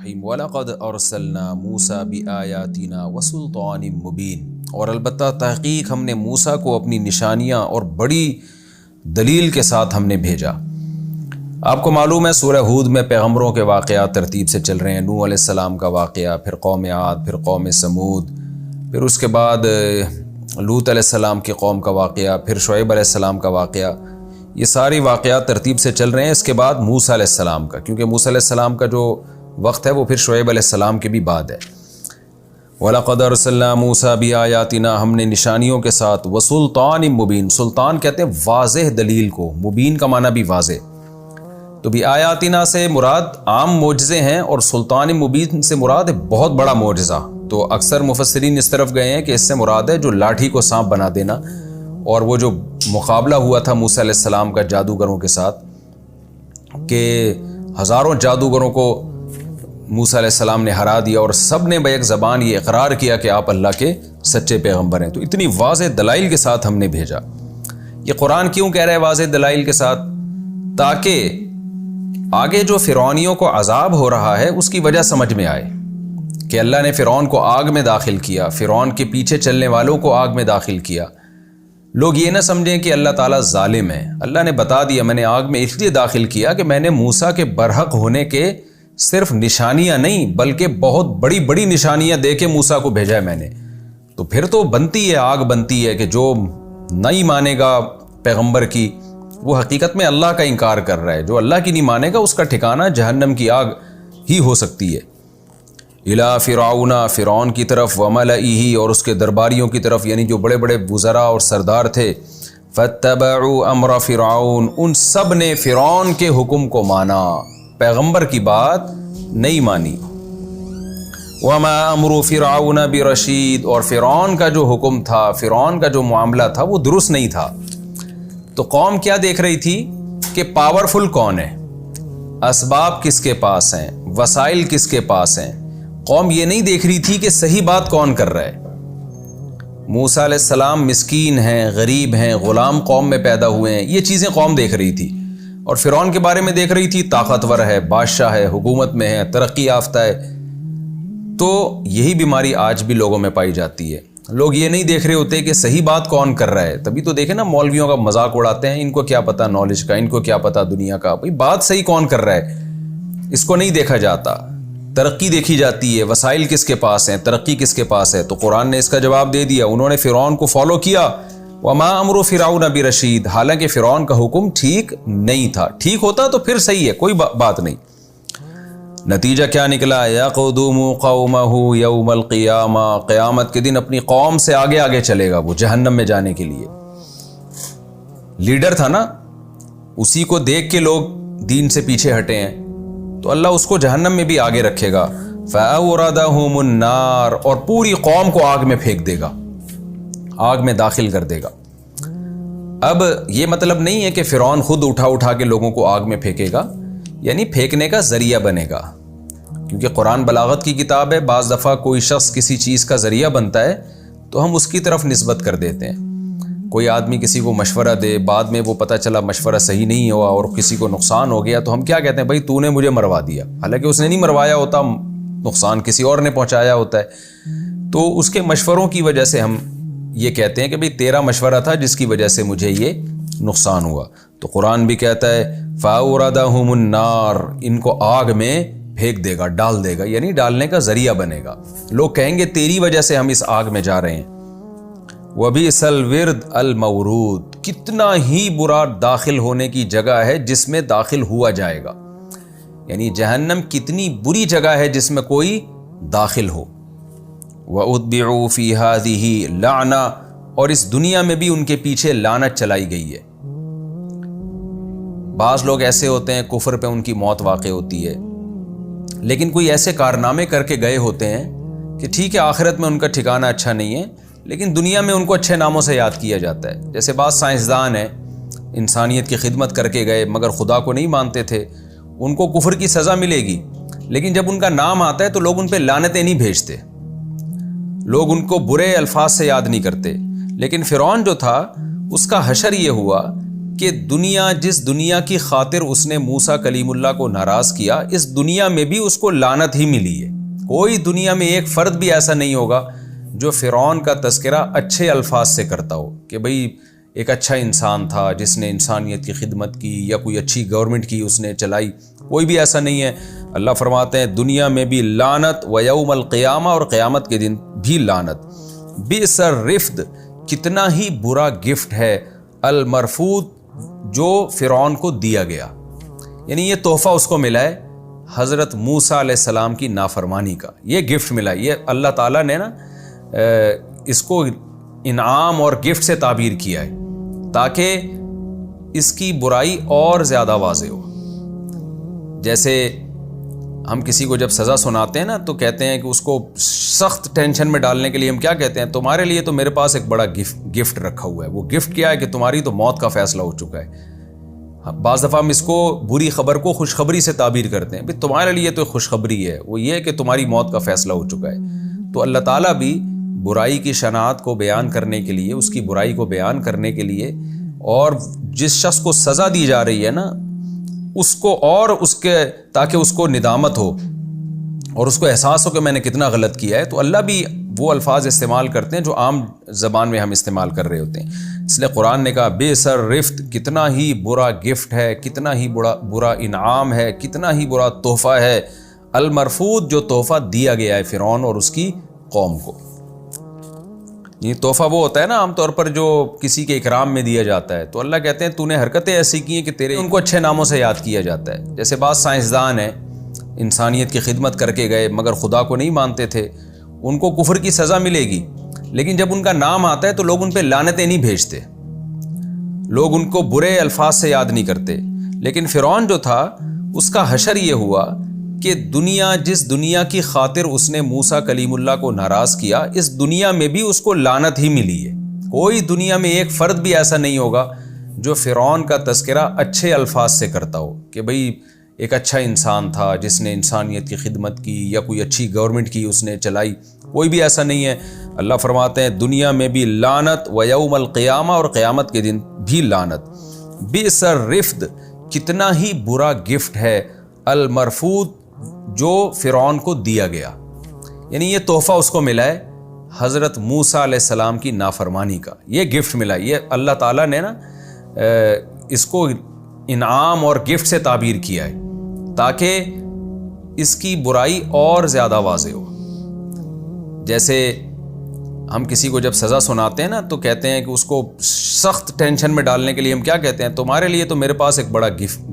وَلَقَدْ أَرْسَلْنَا مُوسَىٰ بِآيَاتِنَا وَسُلْطَانٍ مُّبِينٍ، اور البتہ تحقیق ہم نے موسیٰ کو اپنی نشانیاں اور بڑی دلیل کے ساتھ ہم نے بھیجا۔ آپ کو معلوم ہے سورہ ہود میں پیغمبروں کے واقعات ترتیب سے چل رہے ہیں۔ نوح علیہ السلام کا واقعہ، پھر قوم عاد، پھر قوم سمود، پھر اس کے بعد لوط علیہ السلام کی قوم کا واقعہ، پھر شعیب علیہ السلام کا واقعہ۔ یہ ساری واقعات ترتیب سے چل رہے ہیں۔ اس کے بعد موسیٰ علیہ السلام کا، کیونکہ موسیٰ علیہ السلام کا جو وقت ہے وہ پھر شعیب علیہ السلام کے بھی بعد ہے۔ وَلَقَدْ أَرْسَلْنَا مُوسَىٰ بِآيَاتِنَا، ہم نے نشانیوں کے ساتھ، وَسُلْطَانٍ مُّبِينٍ، سلطان کہتے ہیں واضح دلیل کو، مبین کا معنی بھی واضح۔ تو بِآيَاتِنَا سے مراد عام معجزے ہیں، اور سلطان مبین سے مراد ہے بہت بڑا معجزہ۔ تو اکثر مفسرین اس طرف گئے ہیں کہ اس سے مراد ہے جو لاٹھی کو سانپ بنا دینا، اور وہ جو مقابلہ ہوا تھا موسیٰ علیہ السلام کا جادوگروں کے ساتھ، کہ ہزاروں جادوگروں کو موسیٰ علیہ السلام نے ہرا دیا، اور سب نے بیک زبان یہ اقرار کیا کہ آپ اللہ کے سچے پیغمبر ہیں۔ تو اتنی واضح دلائل کے ساتھ ہم نے بھیجا۔ یہ قرآن کیوں کہہ رہا ہے واضح دلائل کے ساتھ؟ تاکہ آگے جو فرعونیوں کو عذاب ہو رہا ہے اس کی وجہ سمجھ میں آئے کہ اللہ نے فرعون کو آگ میں داخل کیا، فرعون کے پیچھے چلنے والوں کو آگ میں داخل کیا۔ لوگ یہ نہ سمجھیں کہ اللہ تعالیٰ ظالم ہے۔ اللہ نے بتا دیا میں نے آگ میں اس لیے داخل کیا کہ میں نے موسیٰ کے برحق ہونے کے صرف نشانیاں نہیں بلکہ بہت بڑی بڑی نشانیاں دے کے موسیٰ کو بھیجا ہے میں نے۔ تو پھر تو بنتی ہے، آگ بنتی ہے کہ جو نہیں مانے گا پیغمبر کی وہ حقیقت میں اللہ کا انکار کر رہا ہے۔ جو اللہ کی نہیں مانے گا اس کا ٹھکانہ جہنم کی آگ ہی ہو سکتی ہے۔ اِلیٰ فرعون، فرعون کی طرف، وَمَلَئِهِ، اور اس کے درباریوں کی طرف، یعنی جو بڑے بڑے وزراء اور سردار تھے۔ فَاتَّبَعُوا أَمْرَ فِرْعَوْنَ، ان سب نے فرعون کے حکم کو مانا، پیغمبر کی بات نہیں مانی۔ وَمَا أَمْرُ فِرْعَوْنَ بِرَشِيدٍ، اور فرعون کا جو حکم تھا، فرعون کا جو معاملہ تھا وہ درست نہیں تھا۔ تو قوم کیا دیکھ رہی تھی کہ پاورفل کون ہے، اسباب کس کے پاس ہیں، وسائل کس کے پاس ہیں۔ قوم یہ نہیں دیکھ رہی تھی کہ صحیح بات کون کر رہا ہے۔ موسیٰ علیہ السلام مسکین ہیں، غریب ہیں، غلام قوم میں پیدا ہوئے ہیں، یہ چیزیں قوم دیکھ رہی تھی۔ اور فرعون کے بارے میں دیکھ رہی تھی طاقتور ہے، بادشاہ ہے، حکومت میں ہے، ترقی یافتہ ہے۔ تو یہی بیماری آج بھی لوگوں میں پائی جاتی ہے۔ لوگ یہ نہیں دیکھ رہے ہوتے کہ صحیح بات کون کر رہا ہے۔ تبھی تو دیکھیں نا مولویوں کا مذاق اڑاتے ہیں، ان کو کیا پتہ نالج کا، ان کو کیا پتہ دنیا کا۔ بھئی بات صحیح کون کر رہا ہے اس کو نہیں دیکھا جاتا، ترقی دیکھی جاتی ہے، وسائل کس کے پاس ہیں، ترقی کس کے پاس ہے۔ تو قرآن نے اس کا جواب دے دیا، انہوں نے فرعون کو فالو کیا۔ وَمَا أَمْرُ فِرْعَوْنَ بِرَشِيدٍ، حالانکہ فرعون کا حکم ٹھیک نہیں تھا۔ ٹھیک ہوتا تو پھر صحیح ہے، کوئی بات نہیں۔ نتیجہ کیا نکلا؟ يَقْدُمُ قَوْمَهُ يَوْمَ الْقِيَامَةِ، قیامت کے دن اپنی قوم سے آگے آگے چلے گا وہ جہنم میں جانے کے لیے۔ لیڈر تھا نا، اسی کو دیکھ کے لوگ دین سے پیچھے ہٹے ہیں، تو اللہ اس کو جہنم میں بھی آگے رکھے گا۔ فَأَوْرَدَهُمُ النَّارَ، اور پوری قوم کو آگ میں پھینک دے گا، آگ میں داخل کر دے گا۔ اب یہ مطلب نہیں ہے کہ فرعون خود اٹھا کے لوگوں کو آگ میں پھینکے گا، یعنی پھینکنے کا ذریعہ بنے گا، کیونکہ قرآن بلاغت کی کتاب ہے۔ بعض دفعہ کوئی شخص کسی چیز کا ذریعہ بنتا ہے تو ہم اس کی طرف نسبت کر دیتے ہیں۔ کوئی آدمی کسی کو مشورہ دے، بعد میں وہ پتہ چلا مشورہ صحیح نہیں ہوا اور کسی کو نقصان ہو گیا، تو ہم کیا کہتے ہیں؟ بھائی تو نے مجھے مروا دیا، حالانکہ اس نے نہیں مروایا ہوتا، نقصان کسی اور نے پہنچایا ہوتا ہے۔ تو اس کے مشوروں کی وجہ سے ہم یہ کہتے ہیں کہ بھئی تیرا مشورہ تھا جس کی وجہ سے مجھے یہ نقصان ہوا۔ تو قرآن بھی کہتا ہے فَأَوْرَدَهُمُ النَّارَ، ان کو آگ میں پھینک دے گا، ڈال دے گا، یعنی ڈالنے کا ذریعہ بنے گا۔ لوگ کہیں گے تیری وجہ سے ہم اس آگ میں جا رہے ہیں۔ وَبِئْسَ الْوِرْدُ الْمَوْرُودُ، کتنا ہی برا داخل ہونے کی جگہ ہے جس میں داخل ہوا جائے گا، یعنی جہنم کتنی بری جگہ ہے جس میں کوئی داخل ہو۔ وَأُتْبِعُوا فِي هَٰذِهِ لَعْنَةً، اور اس دنیا میں بھی ان کے پیچھے لعنت چلائی گئی ہے۔ بعض لوگ ایسے ہوتے ہیں کفر پہ ان کی موت واقع ہوتی ہے، لیکن کوئی ایسے کارنامے کر کے گئے ہوتے ہیں کہ ٹھیک ہے آخرت میں ان کا ٹھکانہ اچھا نہیں ہے، لیکن دنیا میں ان کو اچھے ناموں سے یاد کیا جاتا ہے۔ جیسے بعض سائنسدان ہیں، انسانیت کی خدمت کر کے گئے مگر خدا کو نہیں مانتے تھے، ان کو کفر کی سزا ملے گی، لیکن جب ان کا نام آتا ہے تو لوگ ان پہ لعنتیں نہیں بھیجتے، لوگ ان کو برے الفاظ سے یاد نہیں کرتے۔ لیکن فرعون جو تھا اس کا حشر یہ ہوا کہ جس دنیا کی خاطر اس نے موسیٰ کلیم اللہ کو ناراض کیا، اس دنیا میں بھی اس کو لعنت ہی ملی ہے۔ کوئی دنیا میں ایک فرد بھی ایسا نہیں ہوگا جو فرعون کا تذکرہ اچھے الفاظ سے کرتا ہو کہ بھئی ایک اچھا انسان تھا جس نے انسانیت کی خدمت کی، یا کوئی اچھی گورنمنٹ کی اس نے چلائی، کوئی بھی ایسا نہیں ہے۔ اللہ فرماتے ہیں دنیا میں بھی لعنت، و یوم القیامہ، اور قیامت کے دن بھی لعنت۔ بئس الرفد، کتنا ہی برا گفٹ ہے، المرفود، جو فرعون کو دیا گیا، یعنی یہ تحفہ اس کو ملا ہے حضرت موسیٰ علیہ السلام کی نافرمانی کا، یہ گفٹ ملا۔ یہ اللہ تعالیٰ نے نا اس کو انعام اور گفٹ سے تعبیر کیا ہے تاکہ اس کی برائی اور زیادہ واضح ہو۔ جیسے ہم کسی کو جب سزا سناتے ہیں نا تو کہتے ہیں کہ اس کو سخت ٹینشن میں ڈالنے کے لیے ہم کیا کہتے ہیں، تمہارے لیے تو میرے پاس ایک بڑا گفٹ رکھا ہوا ہے۔ وہ گفٹ کیا ہے کہ تمہاری تو موت کا فیصلہ ہو چکا ہے۔ بعض دفعہ ہم اس کو بری خبر کو خوشخبری سے تعبیر کرتے ہیں، تمہارے لیے تو خوشخبری ہے، وہ یہ کہ تمہاری موت کا فیصلہ ہو چکا ہے۔ تو اللہ تعالیٰ بھی برائی کی شناعت کو بیان کرنے کے لیے، اس کی برائی کو بیان کرنے کے لیے، اور جس شخص کو سزا دی جا رہی ہے نا اس کو، اور اس کے تاکہ اس کو ندامت ہو اور اس کو احساس ہو کہ میں نے کتنا غلط کیا ہے، تو اللہ بھی وہ الفاظ استعمال کرتے ہیں جو عام زبان میں ہم استعمال کر رہے ہوتے ہیں۔ اس لیے قرآن نے کہا بئس الرفد، کتنا ہی برا گفٹ ہے، کتنا ہی برا انعام ہے، کتنا ہی برا تحفہ ہے، المرفود، جو تحفہ دیا گیا ہے فرعون اور اس کی قوم کو۔ یہ تحفہ وہ ہوتا ہے نا عام طور پر جو کسی کے اکرام میں دیا جاتا ہے، تو اللہ کہتے ہیں تو نے حرکتیں ایسی کی ہیں کہ تیرے ان کو اچھے ناموں سے یاد کیا جاتا ہے۔ جیسے بعض سائنسدان ہیں انسانیت کی خدمت کر کے گئے مگر خدا کو نہیں مانتے تھے، ان کو کفر کی سزا ملے گی، لیکن جب ان کا نام آتا ہے تو لوگ ان پہ لعنتیں نہیں بھیجتے، لوگ ان کو برے الفاظ سے یاد نہیں کرتے۔ لیکن فرعون جو تھا اس کا حشر یہ ہوا کہ جس دنیا کی خاطر اس نے موسیٰ کلیم اللہ کو ناراض کیا، اس دنیا میں بھی اس کو لعنت ہی ملی ہے۔ کوئی دنیا میں ایک فرد بھی ایسا نہیں ہوگا جو فرعون کا تذکرہ اچھے الفاظ سے کرتا ہو کہ بھئی ایک اچھا انسان تھا جس نے انسانیت کی خدمت کی، یا کوئی اچھی گورنمنٹ کی اس نے چلائی، کوئی بھی ایسا نہیں ہے۔ اللہ فرماتے ہیں دنیا میں بھی لعنت، و یوم القیامہ، اور قیامت کے دن بھی لعنت۔ بئس الرفد، کتنا ہی برا گفٹ ہے، المرفود، جو فرعون کو دیا گیا، یعنی یہ تحفہ اس کو ملا ہے حضرت موسیٰ علیہ السلام کی نافرمانی کا، یہ گفٹ ملا۔ یہ اللہ تعالیٰ نے نا اس کو انعام اور گفٹ سے تعبیر کیا ہے تاکہ اس کی برائی اور زیادہ واضح ہو۔ جیسے ہم کسی کو جب سزا سناتے ہیں نا تو کہتے ہیں کہ اس کو سخت ٹینشن میں ڈالنے کے لیے ہم کیا کہتے ہیں، تمہارے لیے تو میرے پاس ایک بڑا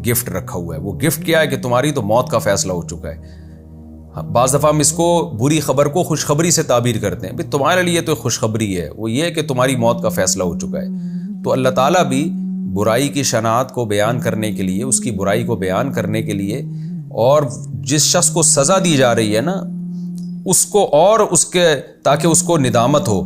گفٹ رکھا ہوا ہے۔ وہ گفٹ کیا ہے کہ تمہاری تو موت کا فیصلہ ہو چکا ہے۔ بعض دفعہ ہم اس کو بری خبر کو خوشخبری سے تعبیر کرتے ہیں، تمہارے لیے تو خوشخبری ہے، وہ یہ کہ تمہاری موت کا فیصلہ ہو چکا ہے۔ تو اللہ تعالیٰ بھی برائی کی شناعت کو بیان کرنے کے لیے، اس کی برائی کو بیان کرنے کے لیے، اور جس شخص کو سزا دی جا رہی ہے نا اس کو، اور اس کے تاکہ اس کو ندامت ہو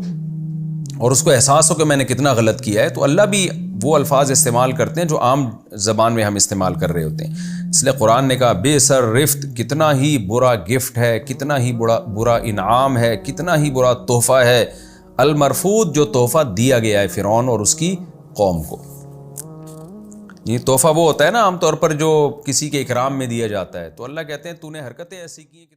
اور اس کو احساس ہو کہ میں نے کتنا غلط کیا ہے، تو اللہ بھی وہ الفاظ استعمال کرتے ہیں جو عام زبان میں ہم استعمال کر رہے ہوتے ہیں۔ اس لیے قرآن نے کہا بئس الرفد، کتنا ہی برا گفٹ ہے، کتنا ہی برا انعام ہے، کتنا ہی برا تحفہ ہے، المرفود، جو تحفہ دیا گیا ہے فرعون اور اس کی قوم کو۔ یہ تحفہ وہ ہوتا ہے نا عام طور پر جو کسی کے اکرام میں دیا جاتا ہے، تو اللہ کہتے ہیں تو نے حرکتیں ایسی کی ہیں کہ